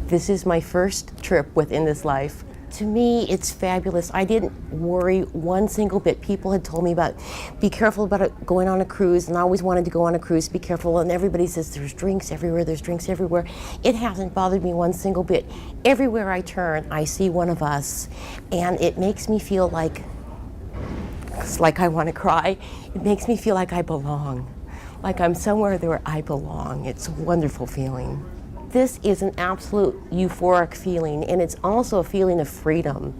This is my first trip within this life. To me, it's fabulous. I didn't worry one single bit. People had told me about, be careful about going on a cruise, and I always wanted to go on a cruise, be careful, and everybody says there's drinks everywhere, there's drinks everywhere. It hasn't bothered me one single bit. Everywhere I turn, I see one of us, and it makes me feel like, it's like I want to cry. It makes me feel like I belong, like I'm somewhere where I belong. It's a wonderful feeling. This is an absolute euphoric feeling, and it's also a feeling of freedom.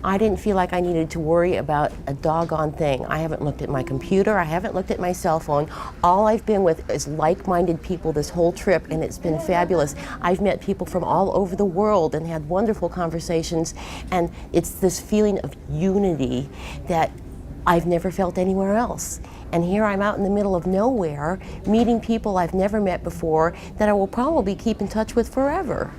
I didn't feel like I needed to worry about a doggone thing. I haven't looked at my computer, I haven't looked at my cell phone. All I've been with is like-minded people this whole trip, and it's been fabulous. I've met people from all over the world and had wonderful conversations, and it's this feeling of unity that I've never felt anywhere else. And here I'm out in the middle of nowhere, meeting people I've never met before that I will probably keep in touch with forever.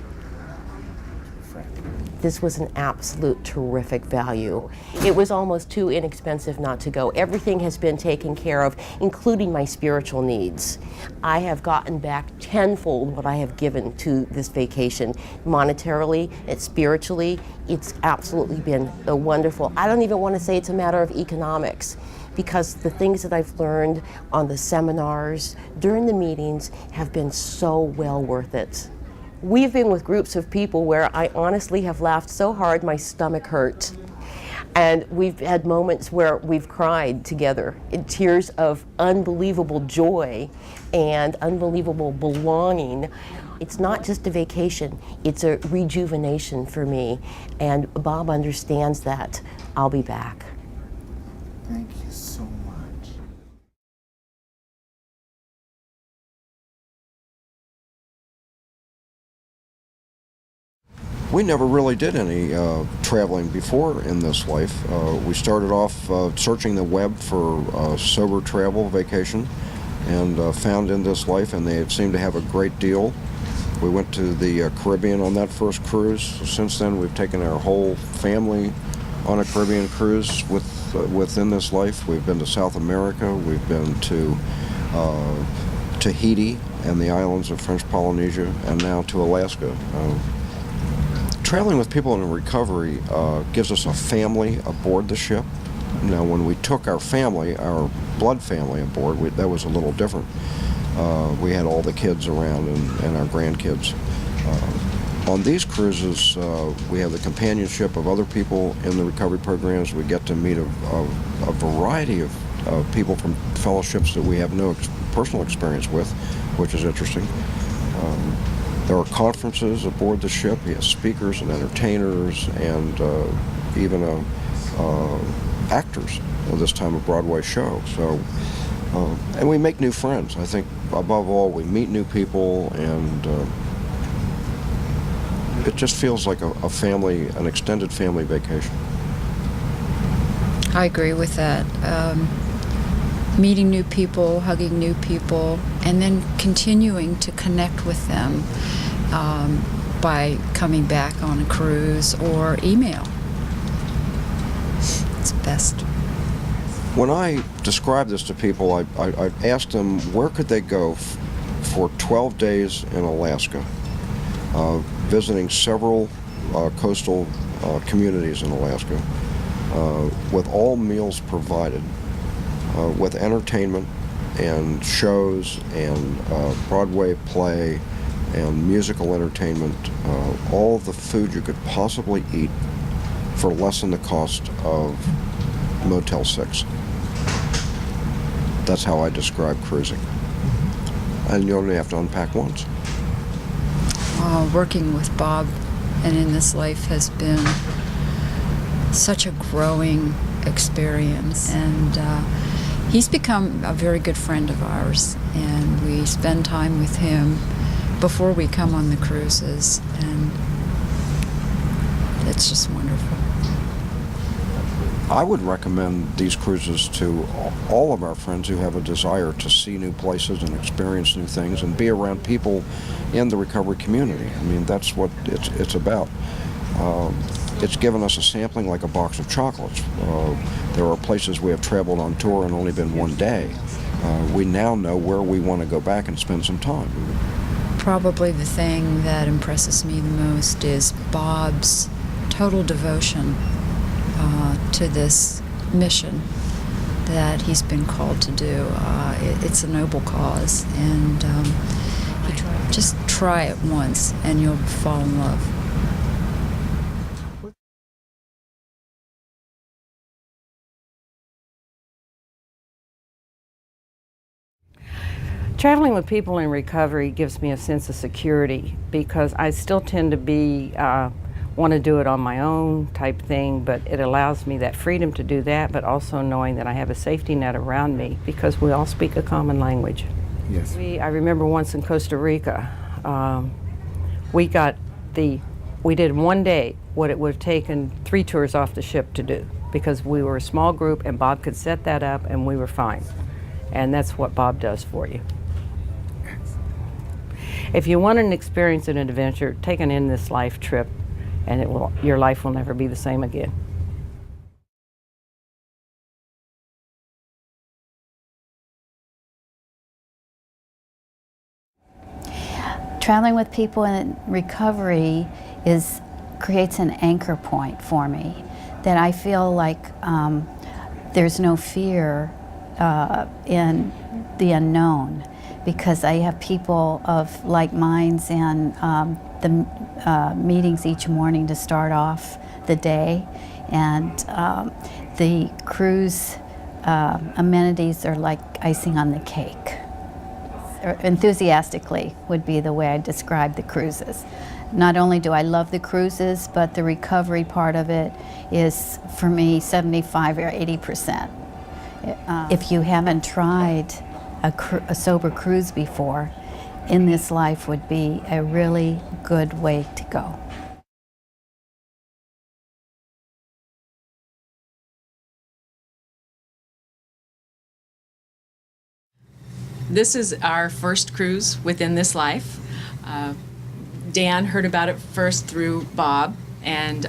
This was an absolute terrific value. It was almost too inexpensive not to go. Everything has been taken care of, including my spiritual needs. I have gotten back tenfold what I have given to this vacation. Monetarily, spiritually, it's absolutely been a wonderful. I don't even want to say it's a matter of economics, because the things that I've learned on the seminars, during the meetings, have been so well worth it. We've been with groups of people where I honestly have laughed so hard my stomach hurt. And we've had moments where we've cried together in tears of unbelievable joy and unbelievable belonging. It's not just a vacation, it's a rejuvenation for me. And Bob understands that. I'll be back. Thank you so much. We never really did any traveling before in this life. We started off searching the web for sober travel vacation and found In This Life, and they seemed to have a great deal. We went to the Caribbean on that first cruise. Since then, we've taken our whole family on a Caribbean cruise within this life. We've been to South America, we've been to Tahiti and the islands of French Polynesia, and now to Alaska. Traveling with people in recovery gives us a family aboard the ship. Now, when we took our family, our blood family aboard, that was a little different. We had all the kids around and our grandkids. On these cruises, we have the companionship of other people in the recovery programs. We get to meet a variety of people from fellowships that we have no personal experience with, which is interesting. There are conferences aboard the ship. We have speakers and entertainers and even actors of this time a Broadway show. So, and we make new friends. I think above all, we meet new people, and it just feels like a family, an extended family vacation. I agree with that. Meeting new people, hugging new people, and then continuing to connect with them by coming back on a cruise or email. It's best. When I describe this to people, I ask them where could they go for 12 days in Alaska, visiting several coastal communities in Alaska, with all meals provided, with entertainment and shows and Broadway play and musical entertainment, all of the food you could possibly eat for less than the cost of Motel 6. That's how I describe cruising. And you only have to unpack once. Working with Bob and In This Life has been such a growing experience, and he's become a very good friend of ours, and we spend time with him before we come on the cruises, and it's just wonderful. I would recommend these cruises to all of our friends who have a desire to see new places and experience new things and be around people in the recovery community. I mean, that's what it's about. It's given us a sampling like a box of chocolates. There are places we have traveled on tour and only been one day. We now know where we want to go back and spend some time. Probably the thing that impresses me the most is Bob's total devotion to this mission that he's been called to do. It's a noble cause, and just try it once and you'll fall in love. Traveling with people in recovery gives me a sense of security because I still tend to be want to do it on my own type thing, but it allows me that freedom to do that, but also knowing that I have a safety net around me because we all speak a common language. Yes. I remember once in Costa Rica, we did one day what it would have taken 3 tours off the ship to do because we were a small group and Bob could set that up and we were fine. And that's what Bob does for you. If you want an experience and an adventure, take an In This Life trip, and your life will never be the same again. Traveling with people in recovery creates an anchor point for me, that I feel like there's no fear in the unknown, because I have people of like minds and the meetings each morning to start off the day, and the cruise amenities are like icing on the cake. Or enthusiastically would be the way I describe the cruises. Not only do I love the cruises, but the recovery part of it is, for me, 75 or 80%. If you haven't tried a sober cruise before, In This Life would be a really good way to go. This is our first cruise within this life. Dan heard about it first through Bob and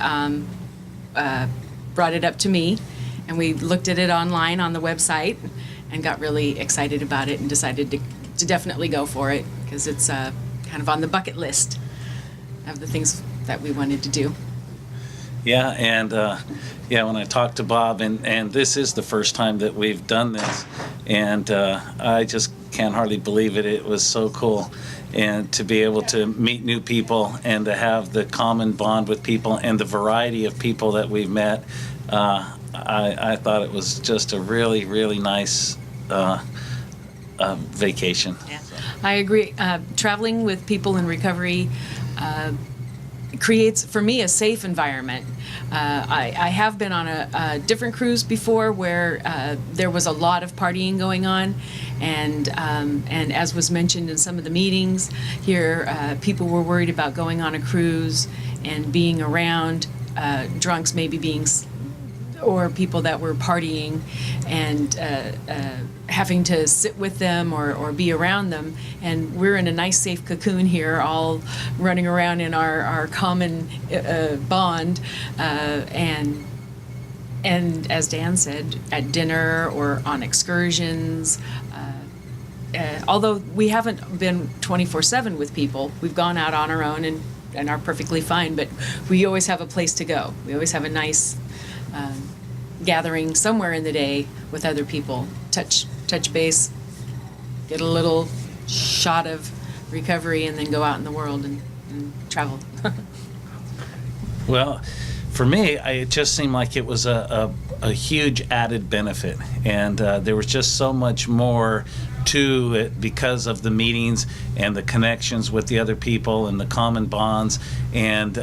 brought it up to me, and we looked at it online on the website and got really excited about it and decided to definitely go for it, because it's kind of on the bucket list of the things that we wanted to do. Yeah, and when I talked to Bob, and this is the first time that we've done this, and I just can't hardly believe it. It was so cool, and to be able to meet new people and to have the common bond with people and the variety of people that we've met. I thought it was just a really, really nice vacation. Yeah. I agree. Traveling with people in recovery creates, for me, a safe environment. I have been on a different cruise before where there was a lot of partying going on, and as was mentioned in some of the meetings here, people were worried about going on a cruise and being around drunks, maybe being, or people that were partying, and having to sit with them or be around them. And we're in a nice safe cocoon here, all running around in our common bond, and as Dan said, at dinner or on excursions. Although we haven't been 24/7 with people, we've gone out on our own and are perfectly fine, but we always have a place to go. We always have a nice gathering somewhere in the day with other people, touch base, get a little shot of recovery, and then go out in the world and travel. Well, for me, it just seemed like it was a huge added benefit, and there was just so much more to it because of the meetings and the connections with the other people and the common bonds, and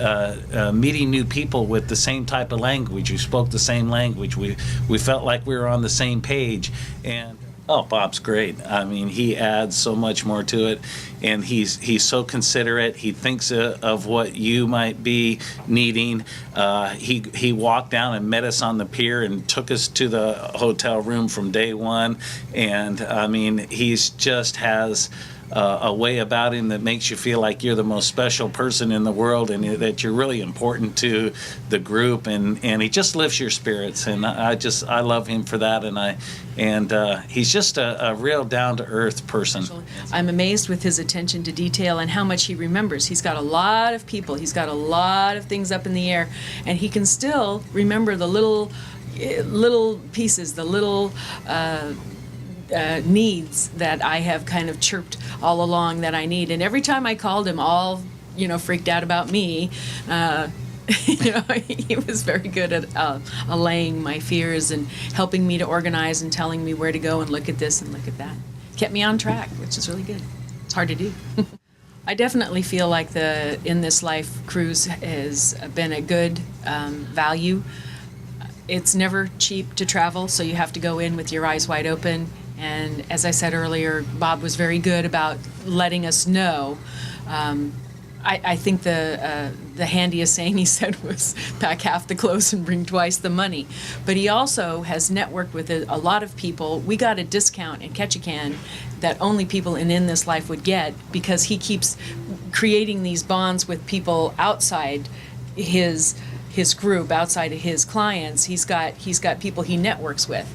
meeting new people with the same type of language. You spoke the same language. We felt like we were on the same page. And Bob's great. I mean, he adds so much more to it, and he's so considerate. He thinks of what you might be needing. He walked down and met us on the pier and took us to the hotel room from day one. And I mean, he's just has a way about him that makes you feel like you're the most special person in the world, and that you're really important to the group, and he just lifts your spirits, and I love him for that, and he's just a real down-to-earth person. I'm amazed with his attention to detail and how much he remembers. He's got a lot of people, he's got a lot of things up in the air, and he can still remember the little pieces, the little needs that I have kind of chirped all along that I need. And every time I called him all, freaked out about me, he was very good at allaying my fears and helping me to organize and telling me where to go and look at this and look at that. Kept me on track, which is really good. It's hard to do. I definitely feel like the In This Life cruise has been a good value. It's never cheap to travel, so you have to go in with your eyes wide open. And as I said earlier, Bob was very good about letting us know. I think the handiest saying he said was pack half the clothes and bring twice the money. But he also has networked with a lot of people. We got a discount in Ketchikan that only people in This Life would get, because he keeps creating these bonds with people outside his group, outside of his clients. He's got people he networks with.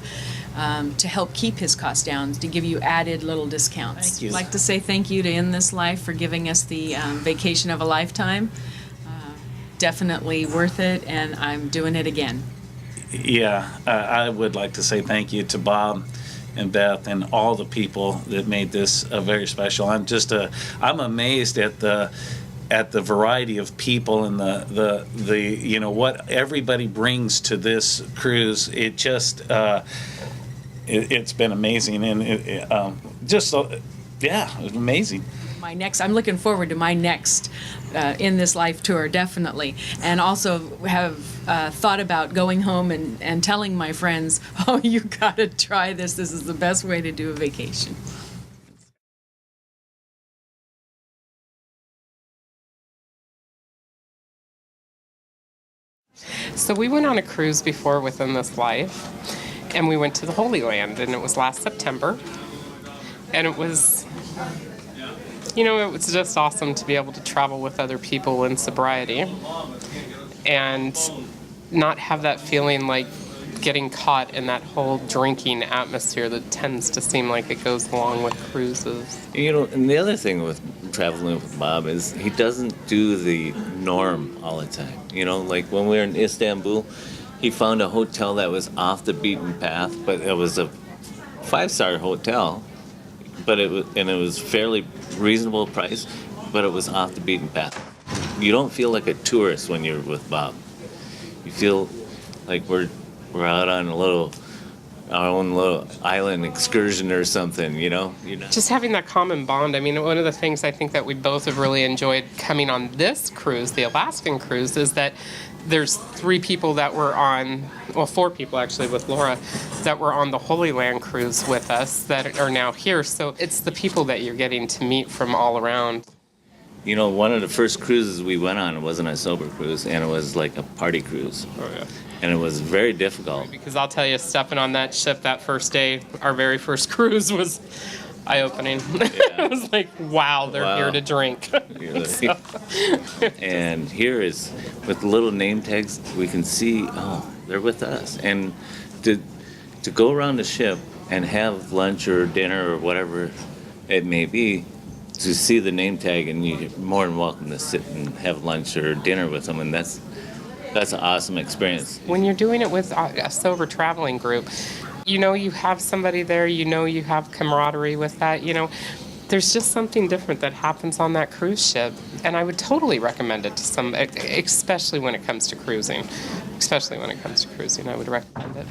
To help keep his costs down, to give you added little discounts. Thank you. I'd like to say thank you to In This Life for giving us the vacation of a lifetime. Definitely worth it, and I'm doing it again. Yeah, I would like to say thank you to Bob and Beth and all the people that made this very special. I'm amazed at the variety of people and the what everybody brings to this cruise. It just it's been amazing, and it was amazing. I'm looking forward to my next In This Life tour, definitely, and also have thought about going home and telling my friends, oh, you gotta try this. This is the best way to do a vacation. So we went on a cruise before within this life, and we went to the Holy Land, and it was last September, and it was just awesome to be able to travel with other people in sobriety and not have that feeling like getting caught in that whole drinking atmosphere that tends to seem like it goes along with cruises. And the other thing with traveling with Bob is he doesn't do the norm all the time. Like when we were in Istanbul, he found a hotel that was off the beaten path, but it was a 5-star hotel, but it was fairly reasonable price, but it was off the beaten path. You don't feel like a tourist when you're with Bob. You feel like we're out on our own little island excursion or something, Just having that common bond. I mean, one of the things I think that we both have really enjoyed coming on this cruise, the Alaskan cruise, is that there's 3 people that were on, 4 people actually with Laura, that were on the Holy Land cruise with us that are now here. So it's the people that you're getting to meet from all around. One of the first cruises we went on, it wasn't a sober cruise, and it was like a party cruise. Oh, yeah. And it was very difficult. Because I'll tell you, stepping on that ship that first day, our very first cruise was eye-opening. Yeah. It was like, wow, they're here to drink. So. And here is, with the little name tags, we can see, they're with us. And to go around the ship and have lunch or dinner or whatever it may be, to see the name tag, and you're more than welcome to sit and have lunch or dinner with them, and that's an awesome experience. When you're doing it with a sober traveling group, you have somebody there, you have camaraderie with that, there's just something different that happens on that cruise ship, and I would totally recommend it to some, especially when it comes to cruising. I would recommend it.